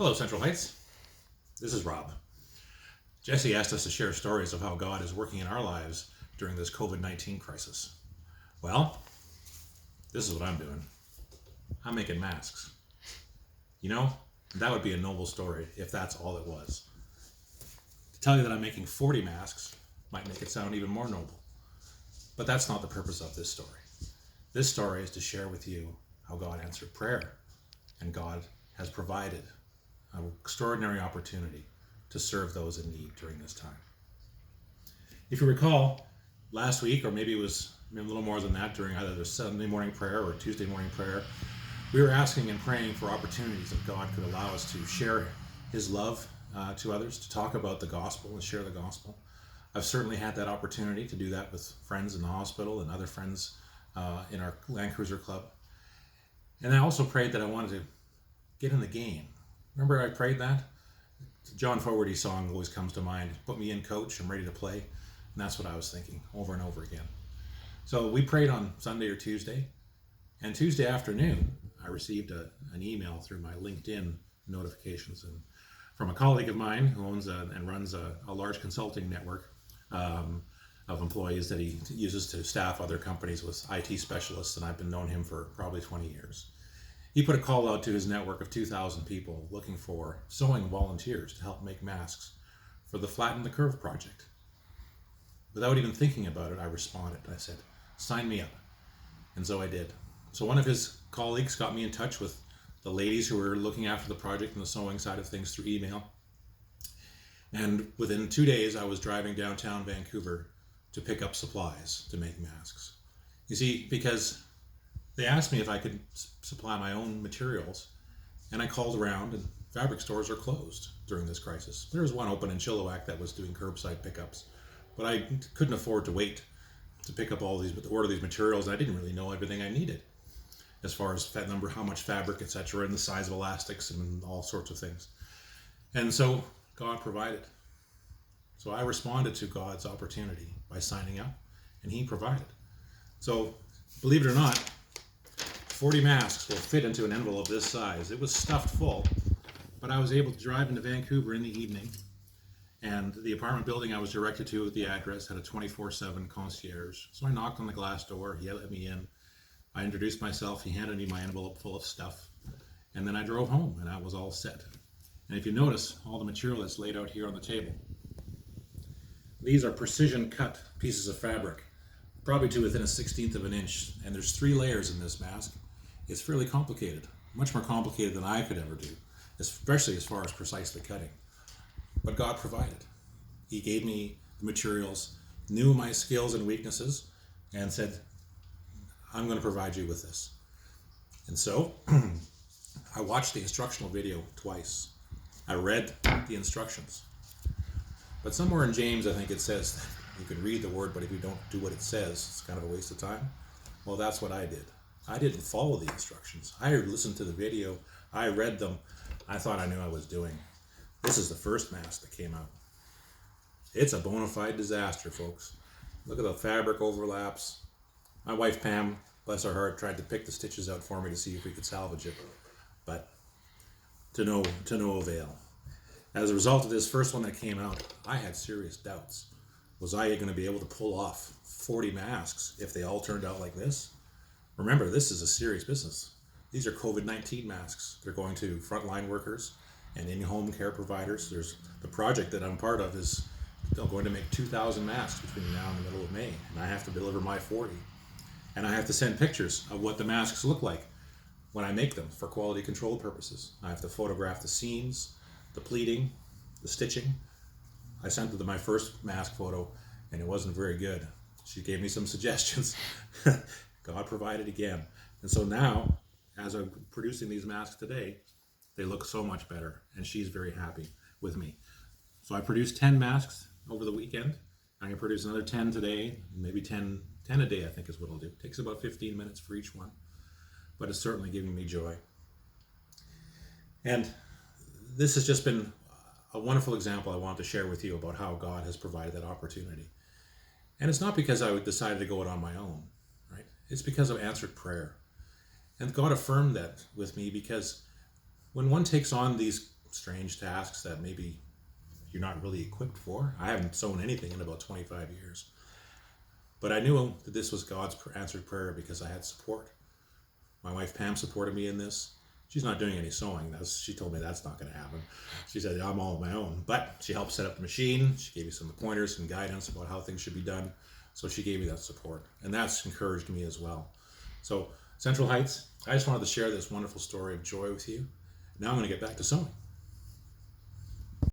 Hello, Central Heights. This is Rob. Jesse asked us to share stories of how God is working in our lives during this COVID-19 crisis. Well, this is what I'm doing. I'm making masks. You know, that would be a noble story if that's all it was. To tell you that I'm making 40 masks might make it sound even more noble. But that's not the purpose of this story. This story is to share with you how God answered prayer and God has provided an extraordinary opportunity to serve those in need during this time. If you recall, last week, or maybe it was a little more than that, during either the Sunday morning prayer or Tuesday morning prayer, we were asking and praying for opportunities that God could allow us to share His love to others, to talk about the gospel and share the gospel. I've certainly had that opportunity to do that with friends in the hospital and other friends in our Land Cruiser Club. And I also prayed that I wanted to get in the game. Remember I prayed that? John Fogerty's song always comes to mind. Put me in, coach, I'm ready to play. And that's what I was thinking over and over again. So we prayed on Sunday or Tuesday. And Tuesday afternoon, I received an email through my LinkedIn notifications and from a colleague of mine who owns and runs a large consulting network of employees that he uses to staff other companies with IT specialists. And I've been known him for probably 20 years. He put a call out to his network of 2,000 people looking for sewing volunteers to help make masks for the Flatten the Curve project. Without even thinking about it, I responded. I said, sign me up. And so I did. So one of his colleagues got me in touch with the ladies who were looking after the project and the sewing side of things through email. And within 2 days, I was driving downtown Vancouver to pick up supplies to make masks. You see, because they asked me if I could supply my own materials, and I called around, and fabric stores are closed during this crisis. There was one open in Chilliwack that was doing curbside pickups, but I couldn't afford to wait to pick up order these materials. I didn't really know everything I needed as far as how much fabric, etc., and the size of elastics and all sorts of things. And so God provided. So I responded to God's opportunity by signing up, and He provided. So believe it or not, 40 masks will fit into an envelope this size. It was stuffed full, but I was able to drive into Vancouver in the evening, and the apartment building I was directed to with the address had a 24/7 concierge. So I knocked on the glass door, he let me in, I introduced myself, he handed me my envelope full of stuff, and then I drove home, and I was all set. And if you notice, all the material that's laid out here on the table, these are precision cut pieces of fabric, probably to within a 1/16 of an inch, and there's 3 layers in this mask. It's fairly complicated, much more complicated than I could ever do, especially as far as precisely cutting. But God provided. He gave me the materials, knew my skills and weaknesses, and said, I'm going to provide you with this. And so I watched the instructional video twice. I read the instructions. But somewhere in James, I think it says that you can read the word, but if you don't do what it says, it's kind of a waste of time. Well, that's what I did. I didn't follow the instructions. I listened to the video. I read them. I thought I knew what I was doing. This is the first mask that came out. It's a bona fide disaster, folks. Look at the fabric overlaps. My wife, Pam, bless her heart, tried to pick the stitches out for me to see if we could salvage it, but to no avail. As a result of this first one that came out, I had serious doubts. Was I going to be able to pull off 40 masks if they all turned out like this? Remember, this is a serious business. These are COVID-19 masks. They're going to frontline workers and in-home care providers. There's the project that I'm part of is still going to make 2,000 masks between now and the middle of May, and I have to deliver my 40. And I have to send pictures of what the masks look like when I make them for quality control purposes. I have to photograph the seams, the pleating, the stitching. I sent her my first mask photo, and it wasn't very good. She gave me some suggestions. God provided again. And so now, as I'm producing these masks today, they look so much better, and she's very happy with me. So I produced 10 masks over the weekend. I'm going to produce another 10 today, maybe 10 a day, I think is what I'll do. It takes about 15 minutes for each one, but it's certainly giving me joy. And this has just been a wonderful example I want to share with you about how God has provided that opportunity. And it's not because I decided to go it on my own, right? It's because of answered prayer. And God affirmed that with me because when one takes on these strange tasks that maybe you're not really equipped for. I haven't sewn anything in about 25 years. But I knew that this was God's answered prayer because I had support. My wife Pam supported me in this. She's not doing any sewing. She told me that's not going to happen. She said, I'm all on my own. But she helped set up the machine. She gave me some pointers and guidance about how things should be done. So she gave me that support. And that's encouraged me as well. So Central Heights, I just wanted to share this wonderful story of joy with you. Now I'm going to get back to sewing.